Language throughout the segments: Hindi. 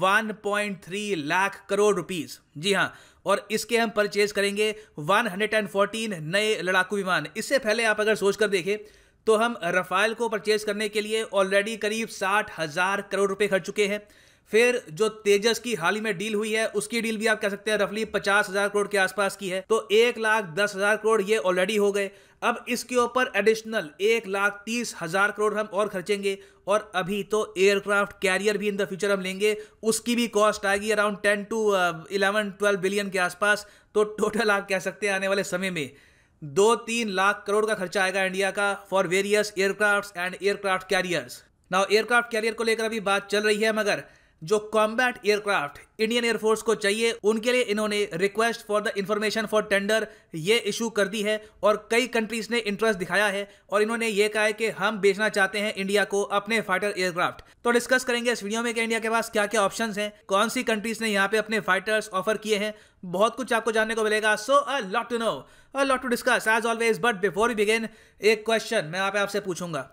1.3 लाख करोड़ रुपीस। जी हाँ, और इसके हम परचेज करेंगे 114 नए लड़ाकू विमान। इससे पहले आप अगर सोचकर देखें तो हम रफाल को परचेज करने के लिए ऑलरेडी करीब 60,000 करोड़ रुपए खर्च चुके हैं। फिर जो तेजस की हाल ही में डील हुई है उसकी डील भी आप कह सकते हैं रफली 50,000 करोड़ के आसपास की है, तो 1,10,000 करोड़ ये ऑलरेडी हो गए। अब इसके ऊपर एडिशनल 1,30,000 करोड़ हम और खर्चेंगे, और अभी तो एयरक्राफ्ट कैरियर भी इन द फ्यूचर हम लेंगे, उसकी भी कॉस्ट आएगी अराउंड 10 to 11-12 बिलियन के आसपास। तो टोटल आप कह सकते हैं आने वाले समय में 2-3 लाख करोड़ का खर्चा आएगा इंडिया का for various aircraft and aircraft carriers. Now aircraft carrier को लेकर अभी बात चल रही है, मगर जो कॉम्बैट एयरक्राफ्ट इंडियन एयरफोर्स को चाहिए उनके लिए इन्होंने request for the information for tender ये इशू कर दी है, और कई कंट्रीज ने इंटरेस्ट दिखाया है, और इन्होंने ये कहा है कि हम बेचना चाहते हैं इंडिया को अपने फाइटर एयरक्राफ्ट। तो डिस्कस करेंगे इस वीडियो में कि इंडिया के पास क्या क्या ऑप्शंस हैं, कौन सी कंट्रीज ने यहाँ पे अपने फाइटर्स ऑफर किए हैं, बहुत कुछ आपको जानने को मिलेगा। So a lot to know, a lot to discuss as always, but before we begin एक क्वेश्चन मैं यहाँ पे आपसे पूछूंगा।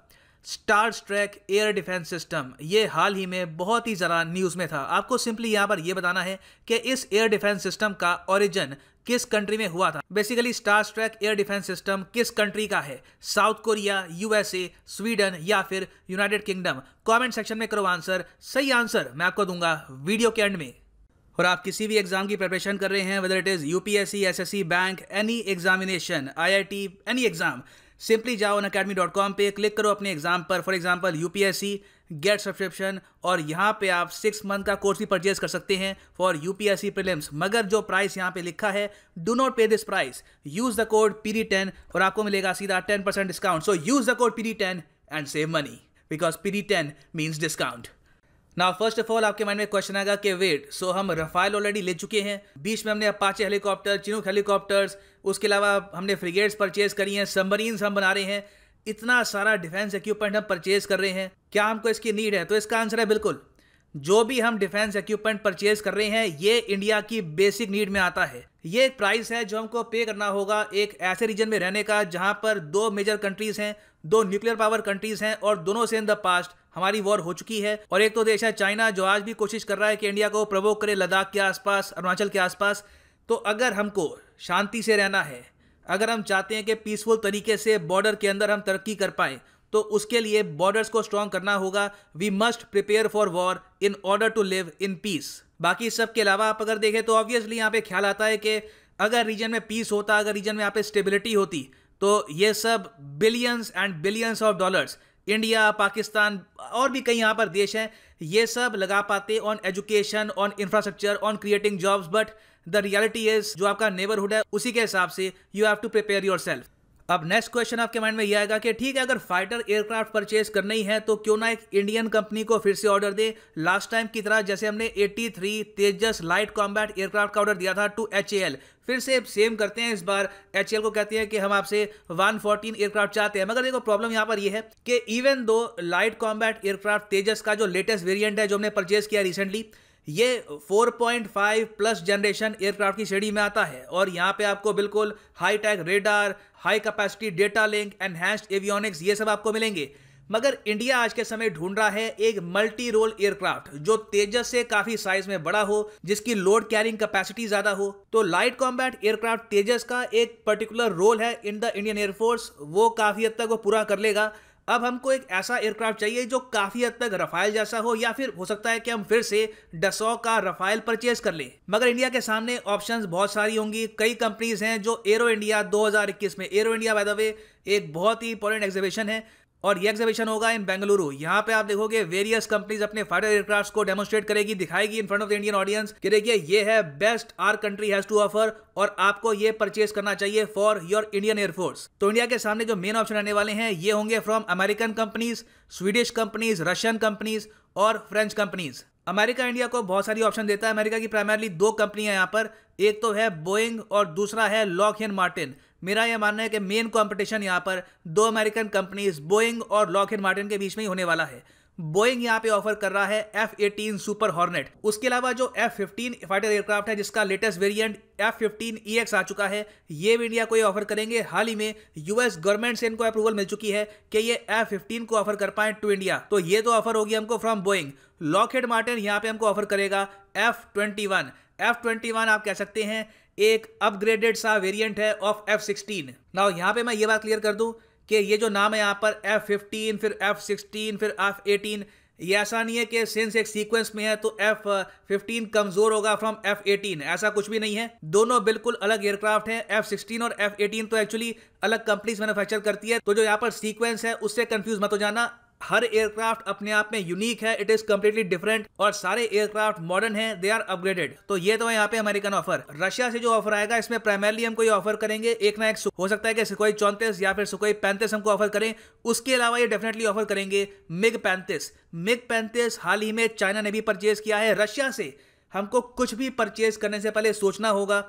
Star track air defence system ये हाल ही में बहुत ही ज़रा न्यूज़ में था। आपको सिंपली यहाँ पर ये बताना है कि इस एयर डिफेंस सिस्टम का ओरिजिन किस कंट्री में हुआ था। Basically star track air defence system किस कंट्री का है, साउथ कोरिया, यूएसए, स्वीडन या फिर यूनाइटेड किंगडम? कमेंट सेक्शन में करो आंसर। सही आंसर मैं आपको दूंगा वीडियो के एंड में। और आप किसी भी एग्जाम की प्रिपरेशन कर रहे हैं, whether it is UPSC, SSC, bank, any examination, IIT, any exam, simply जाओ unacademy.com पे क्लिक करो अपने एग्जाम पर। For example UPSC, get subscription, और यहाँ पे आप 6 मंथ का कोर्स भी परचेज कर सकते हैं फॉर यूपीएससी प्रीलिम्स। मगर जो प्राइस यहाँ पे लिखा है, डू नॉट पे this price, use the code PD10 और आपको मिलेगा सीधा 10% discount. So use the code PD10 and save money, because PD10 means discount. Now first of all आपके माइंड में क्वेश्चन आएगा कि वेट, सो हम रफाल ऑलरेडी ले चुके हैं, बीच में हमने अपाचे हेलीकॉप्टर, चिनूक हेलीकॉप्टर्स, उसके अलावा हमने फ्रिगेट्स परचेज करी हैं, सबमरीन्स हम बना रहे हैं, इतना सारा डिफेंस इक्विपमेंट हम परचेज कर रहे हैं, क्या हमको इसकी नीड है? तो इसका आंसर है बिल्कुल। जो भी हम डिफेंस इक्विपमेंट परचेज कर रहे हैं ये इंडिया की बेसिक नीड में आता है। ये एक प्राइस है जो हमको पे करना होगा एक ऐसे रीजन में रहने का जहां पर 2 मेजर कंट्रीज हैं, 2 न्यूक्लियर पावर कंट्रीज हैं, और दोनों से इन द पास्ट हमारी वॉर हो चुकी है। और एक तो देश है चाइना जो आज भी कोशिश कर रहा है कि इंडिया को प्रोवोक करे लद्दाख के आसपास, अरुणाचल के आसपास। तो अगर हमको शांति से रहना है, अगर हम चाहते हैं कि पीसफुल तरीके से बॉर्डर के अंदर हम तरक्की कर पाए, तो उसके लिए बॉर्डर्स को स्ट्रॉन्ग करना होगा। We must prepare for war in order to live in peace. बाकी सब के अलावा आप अगर देखें तो ऑब्वियसली यहाँ पे ख्याल आता है कि अगर रीजन में पीस होता, अगर रीजन में यहाँ पे स्टेबिलिटी होती, तो ये सब billions and billions of dollars India, Pakistan और भी कई यहाँ पर देश हैं, ये सब लगा पाते on education, on infrastructure, on creating jobs. But the reality is जो आपका नेबरहुड है उसी के हिसाब से you have to prepare yourself. अब नेक्स्ट क्वेश्चन आपके माइंड में ये आएगा कि ठीक है, अगर फाइटर एयरक्राफ्ट परचेज करना ही है तो क्यों ना एक इंडियन कंपनी को फिर से ऑर्डर दे, लास्ट टाइम की तरह जैसे हमने 83 तेजस लाइट कॉम्बैट एयरक्राफ्ट का ऑर्डर दिया था टू HAL। फिर से सेम करते हैं, इस बार HAL को कहते हैं कि हम आपसे 114 एयरक्राफ्ट चाहते हैं। मगर देखो प्रॉब्लम यहाँ पर ये है कि even though light combat aircraft तेजस का जो लेटेस्ट वेरिएंट है जो हमने परचेज किया रिसेंटली, ये 4.5 प्लस जनरेशन एयरक्राफ्ट की श्रेणी में आता है, और यहाँ पे आपको बिल्कुल high tech radar, high capacity data link, enhanced avionics, ये सब आपको मिलेंगे। मगर इंडिया आज के समय ढूंढ रहा है एक मल्टी रोल एयरक्राफ्ट जो तेजस से काफी साइज में बड़ा हो, जिसकी लोड कैरिंग कैपेसिटी ज्यादा हो। तो लाइट कॉम्बैट एयरक्राफ्ट तेजस का एक पर्टिकुलर रोल है इन द इंडियन एयरफोर्स, वो काफी हद तक वो पूरा कर लेगा। अब हमको एक ऐसा एयरक्राफ्ट चाहिए जो काफी हद तक रफाल जैसा हो, या फिर हो सकता है कि हम फिर से डसॉ का रफाल परचेज कर लें। मगर इंडिया के सामने ऑप्शंस बहुत सारी होंगी। कई कंपनीज हैं जो एरो इंडिया 2021 में, arrow India by the way एक बहुत ही इंपॉर्टेंट एग्जीबिशन है, और ये एग्जीबिशन होगा इन बेंगलुरु। यहाँ पे आप देखोगे वेरियस कंपनीज अपने फाइटर एयरक्राफ्ट को डेमोस्ट्रेट करेगी, दिखाएगी in front of the Indian audience कि देखिए ये है best our country has to offer, और आपको ये परचेज करना चाहिए फॉर योर इंडियन एयरफोर्स। तो इंडिया के सामने जो मेन ऑप्शन आने वाले हैं ये होंगे from American companies, Swedish companies, Russian companies और फ्रेंच कंपनीज। अमेरिका इंडिया को बहुत सारी ऑप्शन देता है। अमेरिका की प्राइमरली 2 कंपनियां यहाँ पर, एक तो है बोइंग और दूसरा है लॉकहीड मार्टिन। मेरा यह मानना है कि मेन कंपटीशन यहाँ पर 2 अमेरिकन कंपनीज बोइंग और लॉकहीड मार्टिन के बीच में ही होने वाला है। बोइंग यहाँ पे ऑफर कर रहा है F-18 सुपर हॉर्नेट। उसके अलावा जो F-15 फाइटर एयरक्राफ्ट है जिसका लेटेस्ट वेरिएंट F-15EX आ चुका है, ये भी इंडिया को ये ऑफर करेंगे। हाल ही में यूएस गवर्नमेंट से इनको अप्रूवल मिल चुकी है कि ये F-15 को ऑफर कर पाए टू इंडिया। तो ये तो ऑफर होगी हमको फ्रॉम बोइंग। लॉकहीड मार्टिन यहाँ पे हमको ऑफर करेगा F-21। F-21 आप कह सकते हैं एक अपग्रेडेड सा वेरिएंट है ऑफ F-16। नाउ यहाँ पे मैं ये बात क्लियर कर दूं कि ये जो नाम है यहाँ पर F-15 फिर F-16 फिर F-18, ये ऐसा नहीं है कि सिंस एक सीक्वेंस में है तो F-15 कमजोर होगा फ्रॉम F-18, ऐसा कुछ भी नहीं है। दोनों बिल्कुल अलग एयरक्राफ्ट हैं। F-16 और F-18 तो एक्चुअली अलग कंपनीज मैन्युफैक्चर करती है, तो जो यहाँ पर सीक्वेंस है उससे कंफ्यूज मत हो जाना। हर एयरक्राफ्ट अपने आप में यूनिक है, इट इज कंप्लीटली डिफरेंट, और सारे एयरक्राफ्ट मॉडर्न हैं, दे आर अपग्रेडेड। तो ये तो है यहाँ पे अमेरिकन ऑफर। रशिया से जो ऑफर आएगा इसमें प्राइमरली हमको ये ऑफर करेंगे एक ना एक, हो सकता है कि सुखोई 34 या फिर सुखोई 35 हमको ऑफर करें। उसके अलावा ये डेफिनेटली ऑफर करेंगे मिग 35। मिग 35 हाल ही में चाइना ने भी परचेज किया है रशिया से। हमको कुछ भी परचेज करने से पहले सोचना होगा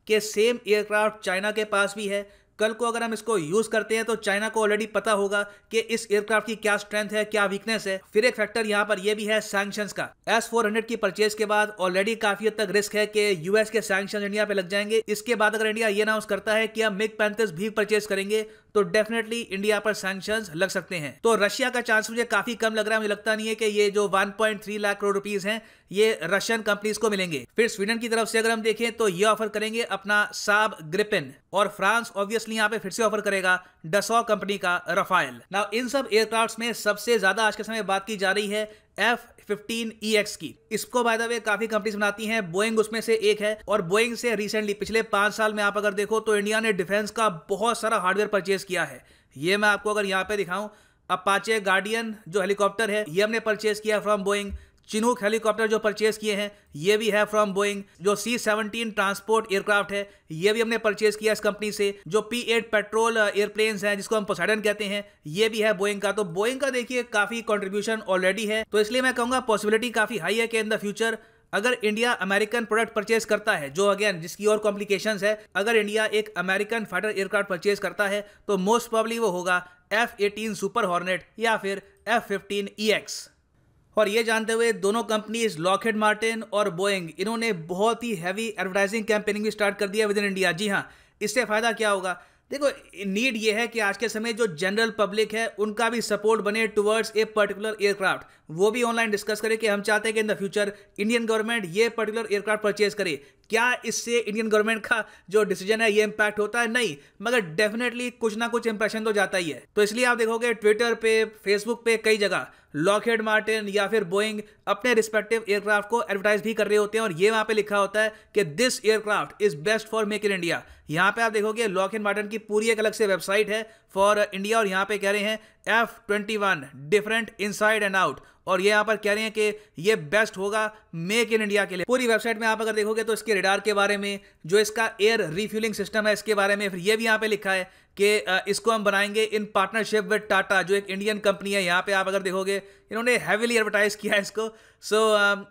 कि सेम एयरक्राफ्ट चाइना के पास भी है। कल को अगर हम इसको यूज करते हैं तो चाइना को ऑलरेडी पता होगा कि इस एयरक्राफ्ट की क्या स्ट्रेंथ है, क्या वीकनेस है। फिर एक फैक्टर यहाँ पर यह भी है सैंक्शंस का। S-400 की परचेज के बाद ऑलरेडी काफी हद तक रिस्क है कि यूएस के सैंक्शंस इंडिया पे लग जाएंगे। इसके बाद अगर इंडिया ये अनाउंस करता है कि हम मिग 35 भी परचेज करेंगे तो डेफिनेटली इंडिया पर सैंक्शंस लग सकते हैं। तो रशिया का चांस मुझे काफी कम लग रहा है। मुझे लगता नहीं है कि ये जो 1.3 लाख करोड़ रुपीस हैं ये रशियन कंपनीज को मिलेंगे। फिर स्वीडन की तरफ से अगर हम देखें तो ये ऑफर करेंगे अपना साब ग्रिपेन, और फ्रांस ऑब्वियसली यहाँ पे फिर से ऑफर करेगा डसॉ कंपनी का रफाइल। नाउ इन सब एयरक्राफ्ट्स में सबसे ज्यादा आज के समय बात की जा रही है F-15EX की। इसको बाय द वे काफी कंपनीज बनाती हैं, बोइंग उसमें से एक है। और बोइंग से रिसेंटली पिछले 5 साल में आप अगर देखो तो इंडिया ने डिफेंस का बहुत सारा हार्डवेयर परचेज किया है। ये मैं आपको अगर यहाँ पे दिखाऊं, अपाचे गार्डियन जो हेलीकॉप्टर है ये हमने परचेज किया फ्रॉम बोइंग। चिनूक हेलीकॉप्टर जो परचेज किए हैं ये भी है फ्रॉम बोइंग। जो C-17 ट्रांसपोर्ट एयरक्राफ्ट है ये भी हमने परचेज किया इस कंपनी से। जो P-8 पेट्रोल एयरप्लेन्स हैं जिसको हम पोसाइडन कहते हैं ये भी है बोइंग का। तो बोइंग का देखिए काफी कंट्रीब्यूशन ऑलरेडी है। तो इसलिए मैं कहूंगा पॉसिबिलिटी काफी हाई है कि इन द फ्यूचर अगर इंडिया अमेरिकन प्रोडक्ट परचेज करता है, जो अगेन जिसकी और कॉम्प्लिकेशंस है, अगर इंडिया एक अमेरिकन फाइटर एयरक्राफ्ट परचेज करता है तो मोस्ट प्रोबेबली वो होगा F-18 सुपर हॉर्नेट या फिर F-15EX। और ये जानते हुए दोनों कंपनीज लॉकहीड मार्टिन और बोइंग इन्होंने बहुत ही हैवी एडवर्टाइजिंग कैंपेनिंग भी स्टार्ट कर दिया विद इन इंडिया। जी हाँ, इससे फायदा क्या होगा? देखो, नीड ये है कि आज के समय जो जनरल पब्लिक है उनका भी सपोर्ट बने टुवर्ड्स ए पर्टिकुलर एयरक्राफ्ट। वो भी ऑनलाइन डिस्कस करे कि हम चाहते हैं कि in the future Indian government ये पर्टिकुलर एयरक्राफ्ट परचेज करे। क्या इससे इंडियन गवर्नमेंट का जो डिसीजन है ये इंपैक्ट होता है? नहीं, मगर डेफिनेटली कुछ ना कुछ इंप्रेशन तो जाता ही है। तो इसलिए आप देखोगे ट्विटर पे, फेसबुक पे, कई जगह लॉकहीड मार्टिन या फिर बोइंग अपने रिस्पेक्टिव एयरक्राफ्ट को एडवर्टाइज भी कर रहे होते हैं, और ये वहां पे लिखा होता है कि this aircraft is best for make in India. यहाँ पे आप देखोगे लॉकहीड मार्टिन की पूरी एक अलग से वेबसाइट है फॉर इंडिया, और यहाँ पे कह रहे हैं F-21 different inside and out, और ये यहाँ पर कह रहे हैं कि ये बेस्ट होगा मेक इन इंडिया के लिए। पूरी वेबसाइट में आप अगर देखोगे तो इसके रडार के बारे में, जो इसका एयर रिफ्यूलिंग सिस्टम है इसके बारे में, फिर ये भी यहाँ पे लिखा है कि इसको हम बनाएंगे इन पार्टनरशिप विद टाटा, जो एक इंडियन कंपनी है। यहाँ पे आप अगर देखोगे इन्होंने हैवीली एडवर्टाइज किया है इसको। सो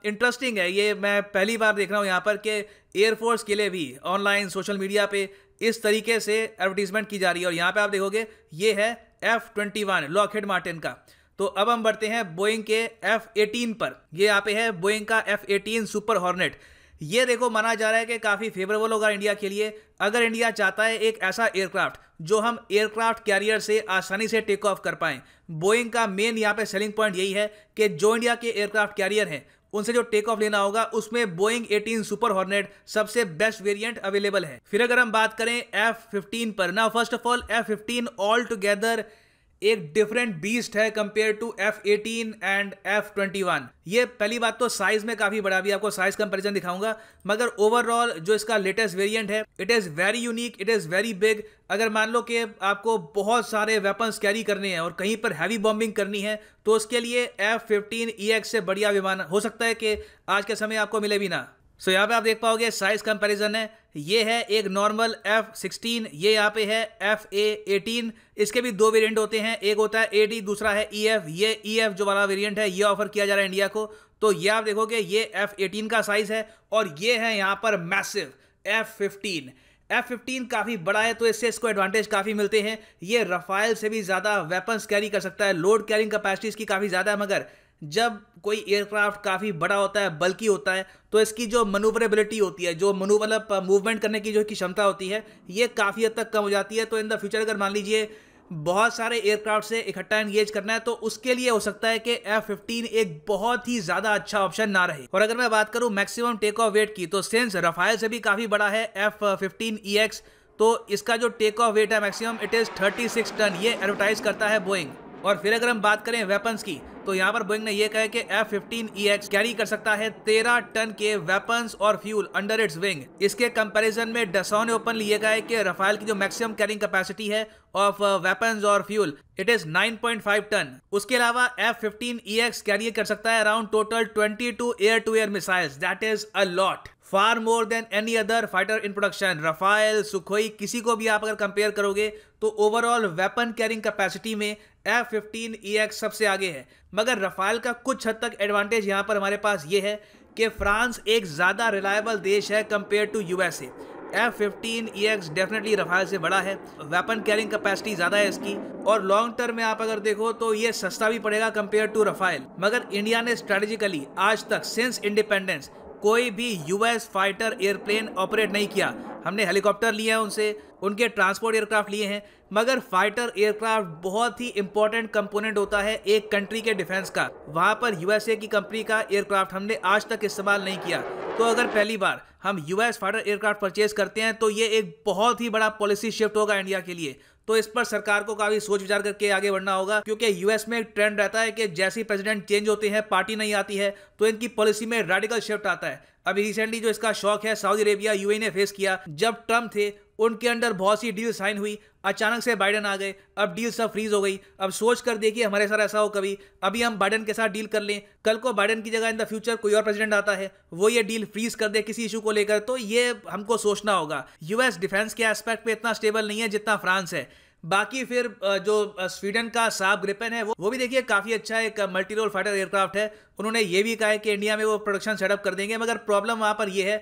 इंटरेस्टिंग है, ये मैं पहली बार देख रहा हूँ यहाँ पर कि एयरफोर्स के लिए भी ऑनलाइन सोशल मीडिया पे इस तरीके से एडवर्टीजमेंट की जा रही है। और यहाँ पे आप देखोगे ये है F-21 लॉकहीड मार्टिन का। तो अब हम बढ़ते हैं बोइंग के F-18 पर। ये यहाँ पे है बोइंग का F-18 सुपर हॉर्नेट। ये देखो माना जा रहा है कि काफी फेवरेबल होगा इंडिया के लिए। अगर इंडिया चाहता है एक ऐसा एयरक्राफ्ट जो हम एयरक्राफ्ट कैरियर से आसानी से टेक ऑफ कर पाएं, बोइंग का मेन यहाँ पे सेलिंग पॉइंट यही है कि जो इंडिया के एयरक्राफ्ट कैरियर हैं उनसे जो टेक ऑफ लेना होगा उसमें बोइंग 18 सुपर हॉर्नेट सबसे बेस्ट वेरिएंट अवेलेबल है। फिर अगर हम बात करें F-15 पर, ना first of all F-15 all together एक डिफरेंट बीस्ट है compare to F-18 and F-21। ये पहली बात तो साइज में काफी बड़ा, भी आपको साइज कंपैरिजन दिखाऊंगा, मगर ओवरऑल जो इसका लेटेस्ट वेरिएंट है it is very unique, it is very big. अगर मान लो कि आपको बहुत सारे वेपन्स कैरी करने हैं और कहीं पर हैवी बॉम्बिंग करनी है तो उसके लिए F-15EX से बढ़िया विमान हो सकता है कि आज के समय आपको मिले भी ना। सो यहाँ पे आप देख पाओगे साइज कंपैरिजन है। ये है एक नॉर्मल F-16, ये यहाँ पे है FA-18। इसके भी 2 वेरिएंट होते हैं, एक होता है AD, दूसरा है EF। ये EF जो वाला वेरिएंट है ये ऑफर किया जा रहा है इंडिया को। तो ये आप देखोगे ये F-18 का साइज है, और ये है यहाँ पर मैसिव F-15। F-15 काफी बड़ा है तो इससे इसको एडवांटेज काफी मिलते हैं। ये रफाइल से भी ज्यादा वेपन्स कैरी कर सकता है, लोड कैरिंग कैपेसिटी इसकी काफी ज्यादा है, मगर जब कोई एयरक्राफ्ट काफ़ी बड़ा होता है, बल्कि होता है, तो इसकी जो मनूवरेबिलिटी होती है, जो मतलब मूवमेंट करने की जो की क्षमता होती है, ये काफ़ी हद तक कम हो जाती है। तो इन द फ्यूचर अगर मान लीजिए बहुत सारे एयरक्राफ्ट से इकट्ठा एंगेज करना है, तो उसके लिए हो सकता है कि F-15 एक बहुत ही ज्यादा अच्छा ऑप्शन ना रहे। और अगर मैं बात करूं मैक्सिमम टेक ऑफ वेट की, तो सिंस रफाल से भी काफी बड़ा है F-15EX, तो इसका जो टेक ऑफ वेट है मैक्सिमम इट इज 36 टन, ये एडवर्टाइज करता है बोइंग। और फिर अगर हम बात करें वेपन्स की, तो यहाँ पर बोइंग ने यह कहा है कि F-15EX कैरी कर सकता है 13 टन के वेपन्स और फ्यूल अंडर इट्स विंग। इसके कंपैरिजन में डसॉ ने ओपनली ये कहा है कि रफाल की जो मैक्सिमम कैरिंग कैपेसिटी है ऑफ वेपन्स और फ्यूल इट इज 9.5 टन। उसके अलावा F-15EX कैरी कर सकता है around total 22 air to air missiles, that is a lot, far more than any other fighter in production. Rafale, Sukhoi, किसी को भी आप अगर कंपेयर करोगे तो ओवरऑल वेपन कैरिंग कैपेसिटी में F-15EX सबसे आगे है। मगर रफाल का कुछ हद तक एडवांटेज यहाँ पर हमारे पास ये है कि फ्रांस एक ज़्यादा रिलायबल देश है compare to USA। F-15EX definitely Rafale से बड़ा है, वेपन कैरिंग कैपेसिटी ज़्यादा है इसकी, और लॉन्ग टर्म में आप अगर देखो तो ये सस्ता भी पड़ेगा कंपेयर टू रफाल। मगर इंडिया ने स्ट्रेटेजिकली आज तक सिंस इंडिपेंडेंस कोई भी US फाइटर एयरप्लेन ऑपरेट नहीं किया। हमने हेलीकॉप्टर लिए हैं उनसे, उनके ट्रांसपोर्ट एयरक्राफ्ट लिए हैं, मगर फाइटर एयरक्राफ्ट बहुत ही इंपॉर्टेंट कंपोनेंट होता है एक कंट्री के डिफेंस का। वहां पर USA की कंपनी का एयरक्राफ्ट हमने आज तक इस्तेमाल नहीं किया। तो अगर पहली बार हम US फाइटर एयरक्राफ्ट परचेज करते हैं तो ये एक बहुत ही बड़ा पॉलिसी शिफ्ट होगा इंडिया के लिए। तो इस पर सरकार को काफी सोच विचार करके आगे बढ़ना होगा, क्योंकि US में एक ट्रेंड रहता है कि जैसे प्रेसिडेंट चेंज होते हैं, पार्टी नहीं आती है, तो इनकी पॉलिसी में रेडिकल शिफ्ट आता है। अभी रिसेंटली जो इसका शौक है सऊदी अरेबिया, UAE ने फेस किया। जब ट्रम्प थे उनके अंडर बहुत सी डील साइन हुई, अचानक से बाइडेन आ गए, अब डील सब फ्रीज हो गई। अब सोच कर देखिए हमारे साथ ऐसा हो कभी, अभी हम बाइडेन के साथ डील कर लें, कल को बाइडेन की जगह इन द फ्यूचर कोई और प्रेसिडेंट आता है, वो ये डील फ्रीज कर दे किसी इशू को लेकर, तो ये हमको सोचना होगा। US डिफेंस के एस्पेक्ट पे इतना स्टेबल नहीं है जितना फ्रांस है। बाकी फिर जो स्वीडन का साब ग्रिपेन है वो भी देखिए काफ़ी अच्छा एक मल्टी रोल फाइटर एयरक्राफ्ट है। उन्होंने ये भी कहा है कि इंडिया में वो प्रोडक्शन सेटअप कर देंगे, मगर प्रॉब्लम वहाँ पर ये है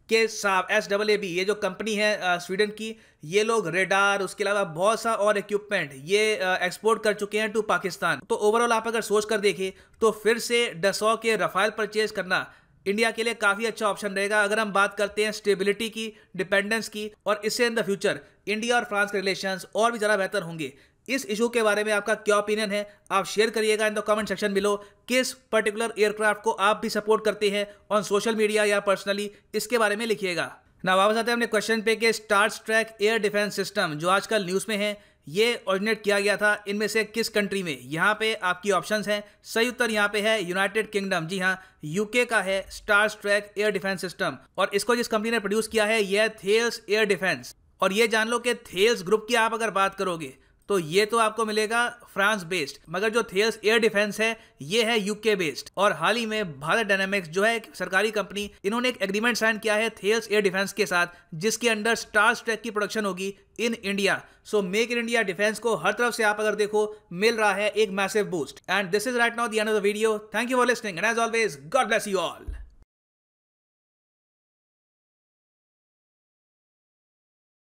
कि साब SAAB ये जो कंपनी है स्वीडन की, ये लोग रेडार, उसके अलावा बहुत सा और इक्विपमेंट ये एक्सपोर्ट कर चुके हैं टू पाकिस्तान। तो ओवरऑल आप अगर सोच कर देखें तो फिर से डसॉ के रफाल परचेज करना इंडिया के लिए काफ़ी अच्छा ऑप्शन रहेगा। अगर हम बात करते हैं स्टेबिलिटी की, डिपेंडेंस की, और इससे इन द फ्यूचर इंडिया और फ्रांस के रिलेशंस और भी ज़्यादा बेहतर होंगे। इस इशू के बारे में आपका क्या ओपिनियन है, आप शेयर करिएगा in the comment section below. किस पर्टिकुलर एयरक्राफ्ट को आप भी सपोर्ट करते हैं ऑन सोशल मीडिया या पर्सनली, इसके बारे में लिखिएगा ना। वापस आते हैं अपने क्वेश्चन पे कि star track air defence system जो आजकल न्यूज़ में है, ये ओरिजिनेट किया गया था इनमें से किस कंट्री में। यहाँ पे आपकी ऑप्शंस हैं। सही उत्तर यहाँ पे है यूनाइटेड किंगडम। जी हाँ, UK का है star track air defence system, और इसको जिस कंपनी ने प्रोड्यूस किया है यह थेल्स एयर डिफेंस। और ये जान लो कि थेल्स ग्रुप की आप अगर बात करोगे तो ये तो आपको मिलेगा फ्रांस बेस्ड, मगर जो थेल्स एयर डिफेंस है ये है UK बेस्ड। और हाल ही में भारत डायनामिक्स जो है एक सरकारी कंपनी, इन्होंने एक एग्रीमेंट साइन किया है थेल्स एयर डिफेंस के साथ, जिसके अंडर स्टार ट्रैक की प्रोडक्शन होगी in India. So make in India defence को हर तरफ से आप अगर देखो मिल रहा है एक massive boost. And this is right now the end of the video. Thank you for listening and as always God bless you all.